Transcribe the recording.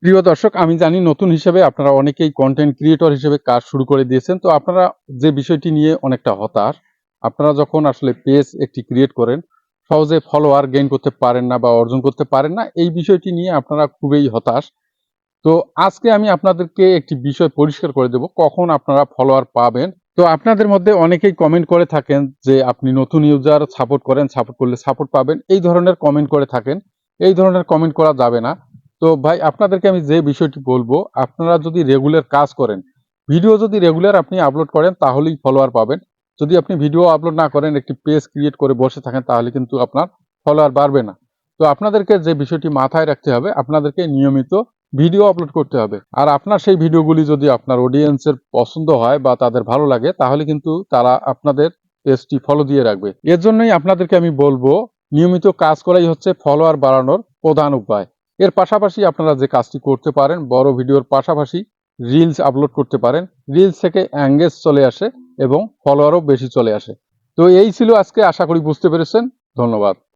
প্রিয় দর্শক, আমি জানি নতুন হিসেবে আপনারা অনেকেই কন্টেন্ট ক্রিয়েটর হিসেবে কাজ শুরু করে দিয়েছেন। তো আপনারা যে বিষয়টি নিয়ে অনেকটা হতাশ, আপনারা যখন আসলে পেজ একটি ক্রিয়েট করেন, সহজে ফলোয়ার গেইন করতে পারেন না বা অর্জন করতে পারেন না, এই বিষয়টি নিয়ে আপনারা খুবই হতাশ। তো আজকে আমি আপনাদেরকে একটি বিষয় পরিষ্কার করে দেব, কখন আপনারা ফলোয়ার পাবেন। তো আপনাদের মধ্যে অনেকেই কমেন্ট করে থাকেন যে আপনি নতুন ইউজার সাপোর্ট করেন, সাপোর্ট করলে সাপোর্ট পাবেন, এই ধরনের কমেন্ট করে থাকেন। এই ধরনের কমেন্ট করা যাবে না। তো ভাই, আপনাদেরকে আমি যে বিষয়টি বলবো, আপনারা যদি রেগুলার কাজ করেন, ভিডিও যদি রেগুলার আপনি আপলোড করেন তাহলেই ফলোয়ার পাবেন। যদি আপনি ভিডিও আপলোড না করেন, একটি পেজ ক্রিয়েট করে বসে থাকেন, তাহলে কিন্তু আপনার ফলোয়ার বাড়বে না। তো আপনাদেরকে যে বিষয়টি মাথায় রাখতে হবে, আপনাদেরকে নিয়মিত ভিডিও আপলোড করতে হবে। আর আপনার সেই ভিডিওগুলি যদি আপনার অডিয়েন্সের পছন্দ হয় বা তাদের ভালো লাগে, তাহলে কিন্তু তারা আপনাদের পেজটি ফলো দিয়ে রাখবে। এর জন্যই আপনাদেরকে আমি বলবো, নিয়মিত কাজ করাই হচ্ছে ফলোয়ার বাড়ানোর প্রধান উপায়। এর পাশাপাশি আপনারা যে কাজটি করতে পারেন, বড় ভিডিওর পাশাপাশি রিলস আপলোড করতে পারেন। রিলস থেকে এঙ্গেজ চলে আসে এবং ফলোয়ারও বেশি চলে আসে। তো এই ছিল আজকে, আশা করি বুঝতে পেরেছেন। ধন্যবাদ।